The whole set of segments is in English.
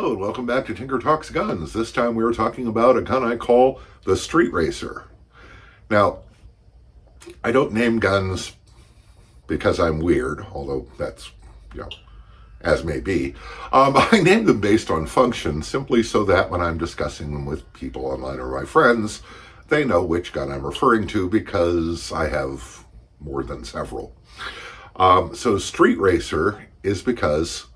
Hello and welcome back to Tinker Talks Guns. This time we are talking about a gun I call the Street Racer. Now, I don't name guns because I'm weird, although that's, as may be. I name them based on function simply so that when I'm discussing them with people online or my friends, they know which gun I'm referring to because I have more than several. So Street Racer is because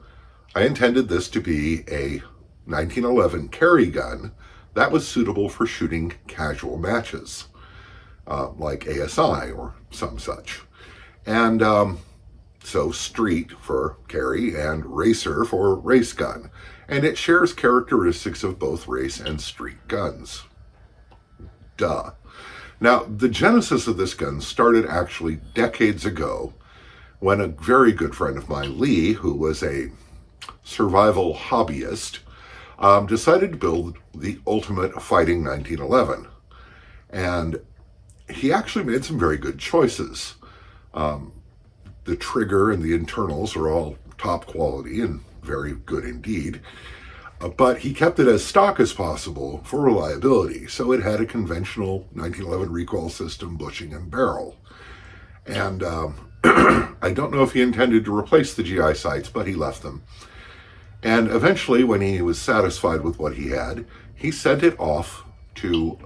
I intended this to be a 1911 carry gun that was suitable for shooting casual matches, like ASI or some such. And so street for carry and racer for race gun. And it shares characteristics of both race and street guns. Duh. Now, the genesis of this gun started actually decades ago when a very good friend of mine, Lee, who was a survival hobbyist, decided to build the ultimate fighting 1911. And he actually made some very good choices. The trigger and the internals are all top quality and very good indeed. But he kept it as stock as possible for reliability. So it had a conventional 1911 recoil system, bushing and barrel. And I don't know if he intended to replace the GI sights, but he left them. And eventually, when he was satisfied with what he had, he sent it off to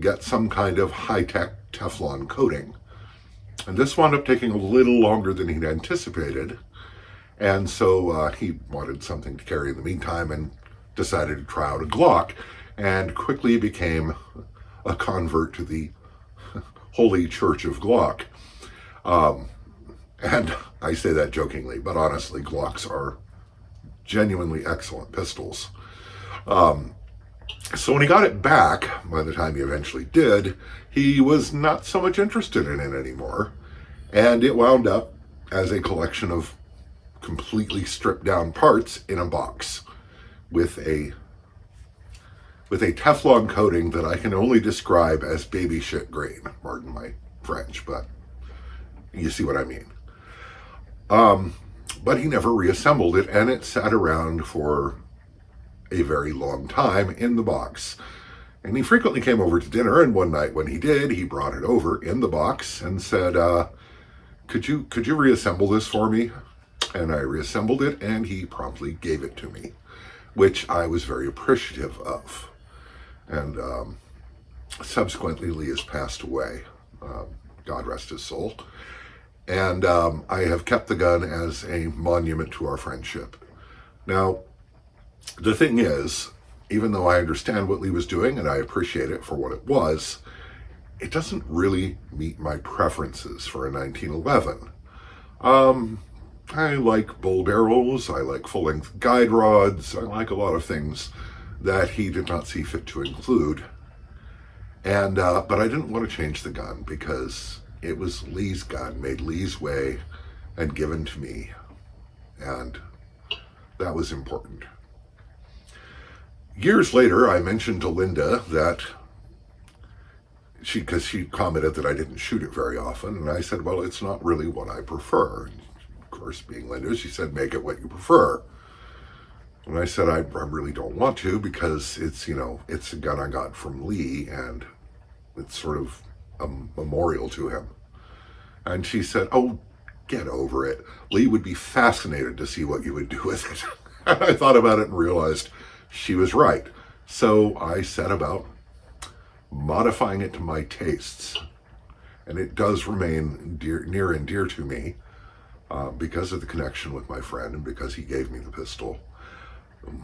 get some kind of high-tech Teflon coating. And this wound up taking a little longer than he'd anticipated. And so he wanted something to carry in the meantime and decided to try out a Glock and quickly became a convert to the Holy Church of Glock. And I say that jokingly, but honestly, Glocks are genuinely excellent pistols. So when he got it back, by the time he eventually did, he was not so much interested in it anymore. And it wound up as a collection of completely stripped down parts in a box with a Teflon coating that I can only describe as baby shit green. Pardon my French, but you see what I mean. But he never reassembled it, and it sat around for a very long time in the box. And he frequently came over to dinner, and one night when he did, he brought it over in the box and said, could you reassemble this for me? And I reassembled it, and he promptly gave it to me, which I was very appreciative of. And subsequently, Lee has passed away. God rest his soul. And I have kept the gun as a monument to our friendship. Now, the thing is, even though I understand what Lee was doing and I appreciate it for what it was, it doesn't really meet my preferences for a 1911. I like bull barrels, I like full-length guide rods, I like a lot of things that he did not see fit to include. And but I didn't want to change the gun because it was Lee's gun, made Lee's way, and given to me. And that was important. Years later, I mentioned to Linda that because she commented that I didn't shoot it very often, and I said, well, it's not really what I prefer. And of course, being Linda, she said, make it what you prefer. And I said, I really don't want to because it's a gun I got from Lee, and it's sort of a memorial to him. And she said, oh, get over it. Lee would be fascinated to see what you would do with it. And I thought about it and realized she was right. So I set about modifying it to my tastes. And it does remain near and dear to me because of the connection with my friend and because he gave me the pistol.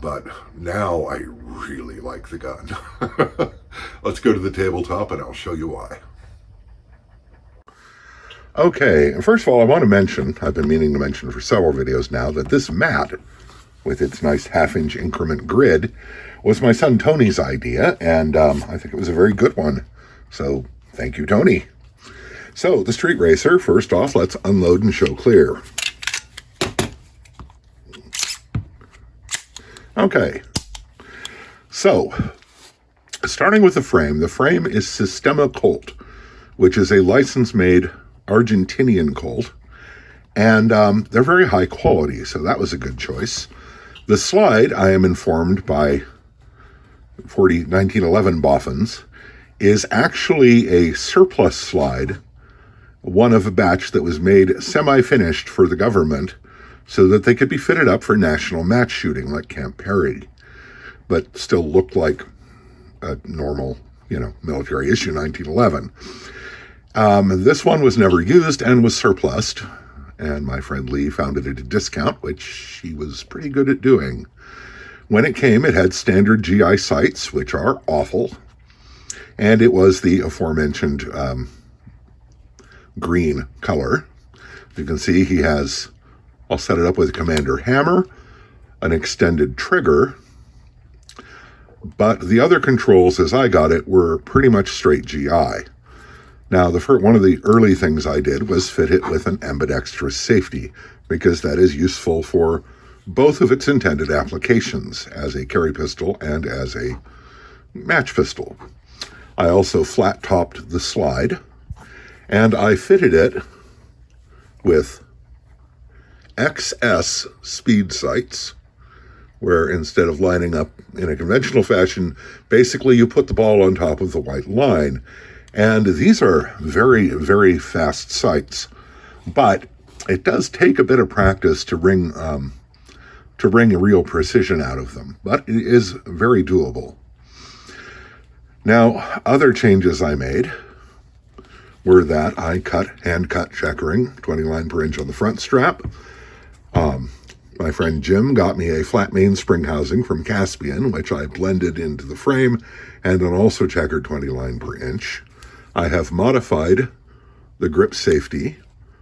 But now I really like the gun. Let's go to the tabletop and I'll show you why. Okay, first of all, I want to mention, I've been meaning to mention for several videos now, that this mat, with its nice half-inch increment grid, was my son Tony's idea, and I think it was a very good one. So, thank you, Tony. So, the Street Racer, first off, let's unload and show clear. Okay, so, starting with the frame is Sistema Colt, which is a license-made Argentinian Colt, and they're very high quality, so that was a good choice. The slide, I am informed by 1911 boffins, is actually a surplus slide, one of a batch that was made semi-finished for the government so that they could be fitted up for national match shooting like Camp Perry, but still looked like a normal, military issue 1911. This one was never used and was surplused, and my friend Lee found it at a discount, which he was pretty good at doing. When it came, it had standard GI sights, which are awful, and it was the aforementioned green color. You can see he has, I'll set it up with a commander hammer, an extended trigger, but the other controls as I got it were pretty much straight GI. Now, one of the early things I did was fit it with an ambidextrous safety, because that is useful for both of its intended applications, as a carry pistol and as a match pistol. I also flat-topped the slide, and I fitted it with XS speed sights, where instead of lining up in a conventional fashion, basically you put the ball on top of the white line. And these are very, very fast sights, but it does take a bit of practice to wring a real precision out of them, but it is very doable. Now, other changes I made were that I hand-cut checkering, 20 line per inch on the front strap. My friend Jim got me a flat main spring housing from Caspian, which I blended into the frame, and an also checkered 20 line per inch. I have modified the grip safety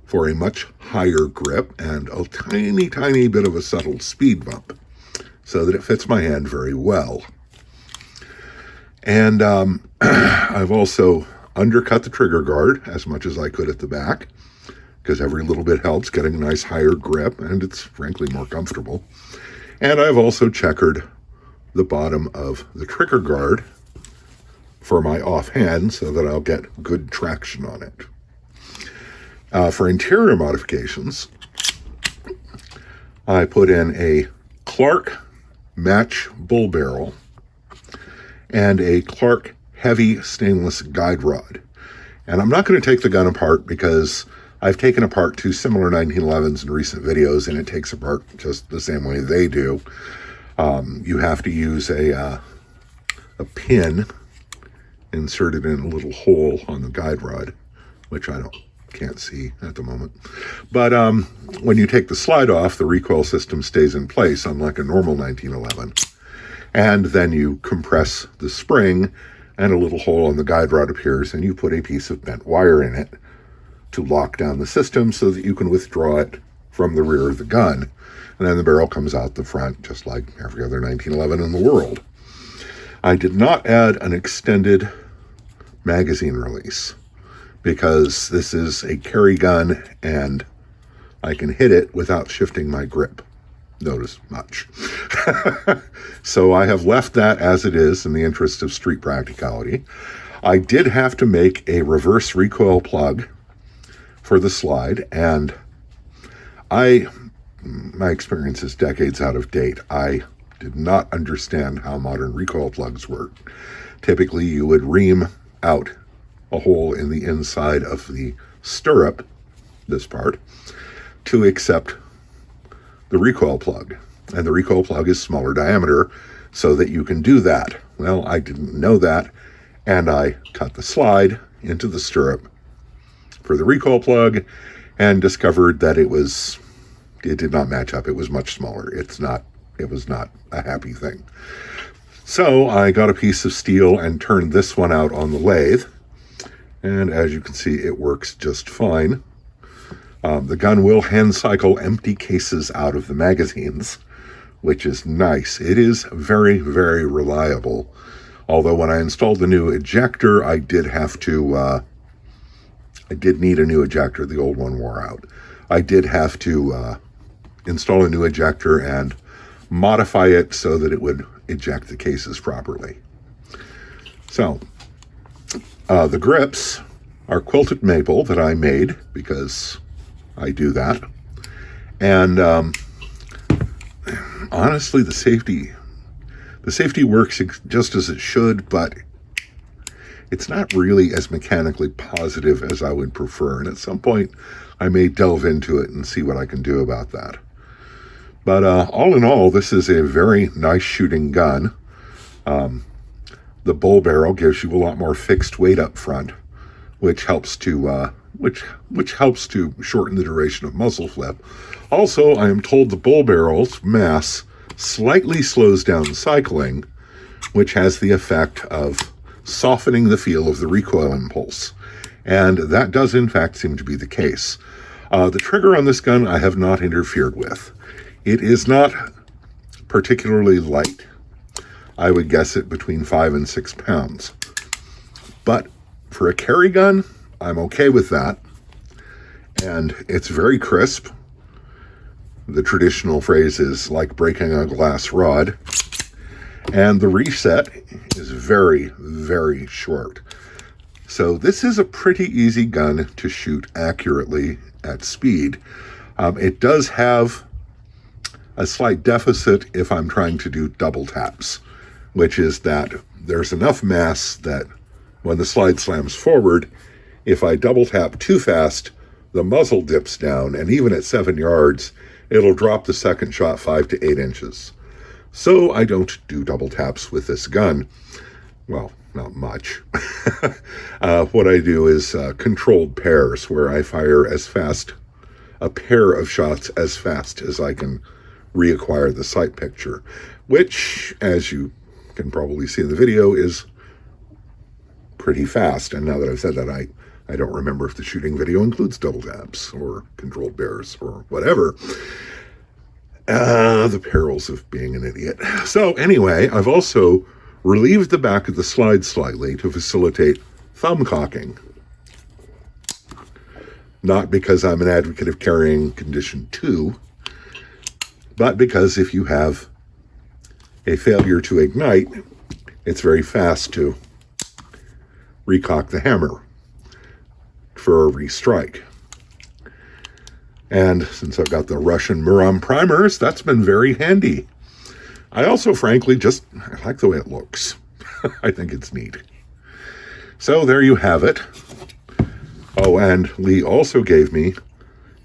for a much higher grip and a tiny, tiny bit of a subtle speed bump so that it fits my hand very well. And I've also undercut the trigger guard as much as I could at the back, because every little bit helps getting a nice higher grip, and it's frankly more comfortable. And I've also checkered the bottom of the trigger guard for my offhand so that I'll get good traction on it. For interior modifications, I put in a Clark match bull barrel and a Clark heavy stainless guide rod. And I'm not going to take the gun apart because I've taken apart two similar 1911s in recent videos, and it takes apart just the same way they do. You have to use a pin inserted in a little hole on the guide rod, which I can't see at the moment. But when you take the slide off, the recoil system stays in place, unlike a normal 1911. And then you compress the spring, and a little hole on the guide rod appears, and you put a piece of bent wire in it to lock down the system so that you can withdraw it from the rear of the gun. And then the barrel comes out the front, just like every other 1911 in the world. I did not add an extended magazine release because this is a carry gun and I can hit it without shifting my grip. Notice much. So I have left that as it is in the interest of street practicality. I did have to make a reverse recoil plug for the slide, and my experience is decades out of date. I did not understand how modern recoil plugs work. Typically, you would ream out a hole in the inside of the stirrup, this part, to accept the recoil plug. And the recoil plug is smaller diameter so that you can do that. Well, I didn't know that, and I cut the slide into the stirrup for the recoil plug and discovered that it did not match up. It was much smaller. It was not a happy thing. So I got a piece of steel and turned this one out on the lathe. And as you can see, it works just fine. The gun will hand cycle empty cases out of the magazines, which is nice. It is very, very reliable. Although when I installed the new ejector, I did need a new ejector. The old one wore out. I did have to install a new ejector and modify it so that it would eject the cases properly. So the grips are quilted maple that I made because I do that. And honestly, the safety works just as it should, but it's not really as mechanically positive as I would prefer. And at some point, I may delve into it and see what I can do about that. But all in all, this is a very nice shooting gun. The bull barrel gives you a lot more fixed weight up front, which helps to helps to shorten the duration of muzzle flip. Also, I am told the bull barrel's mass slightly slows down cycling, which has the effect of softening the feel of the recoil impulse. And that does in fact seem to be the case. The trigger on this gun I have not interfered with. It is not particularly light. I would guess it between 5 and 6 pounds. But for a carry gun, I'm okay with that. And it's very crisp. The traditional phrase is like breaking a glass rod. And the reset is very, very short. So this is a pretty easy gun to shoot accurately at speed. It does have a slight deficit if I'm trying to do double taps, which is that there's enough mass that when the slide slams forward, if I double tap too fast, the muzzle dips down, and even at 7 yards, it'll drop the second shot 5 to 8 inches. So I don't do double taps with this gun. Well, not much. What I do is controlled pairs, where I fire a pair of shots as fast as I can reacquire the sight picture, which, as you can probably see in the video, is pretty fast. And now that I've said that, I don't remember if the shooting video includes double taps or controlled pairs or whatever. The perils of being an idiot. So anyway, I've also relieved the back of the slide slightly to facilitate thumb cocking. Not because I'm an advocate of carrying condition 2, but because if you have a failure to ignite, it's very fast to recock the hammer for a restrike. And since I've got the Russian Murom primers, that's been very handy. I also, frankly, I like the way it looks. I think it's neat. So there you have it. Oh, and Lee also gave me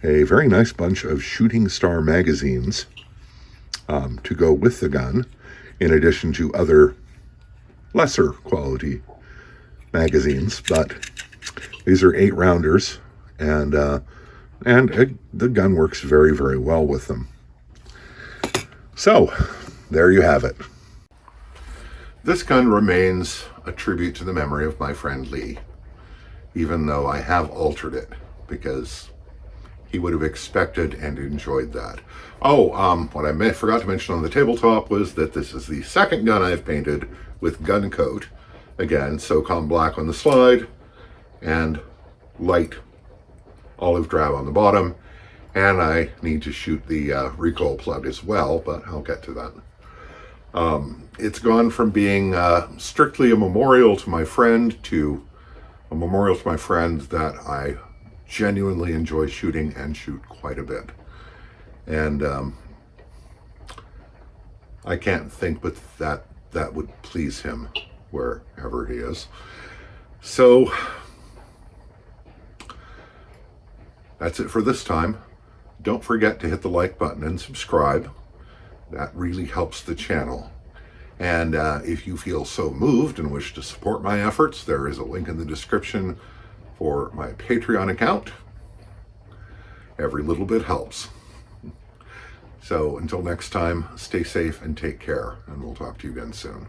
a very nice bunch of Shooting Star magazines to go with the gun, in addition to other lesser quality magazines. But these are 8-rounders, and the gun works very, very well with them. So there you have it. This gun remains a tribute to the memory of my friend Lee, even though I have altered it, because he would have expected and enjoyed that. Oh, what I forgot to mention on the tabletop was that this is the second gun I've painted with gun coat. Again, SOCOM black on the slide and light olive drab on the bottom. And I need to shoot the recoil plug as well, but I'll get to that. It's gone from being strictly a memorial to my friend to a memorial to my friend that I genuinely enjoy shooting and shoot quite a bit. And I can't think but that would please him wherever he is. So that's it for this time. Don't forget to hit the like button and subscribe. That really helps the channel. And if you feel so moved and wish to support my efforts, there is a link in the description for my Patreon account. Every little bit helps. So until next time, stay safe and take care, and we'll talk to you again soon.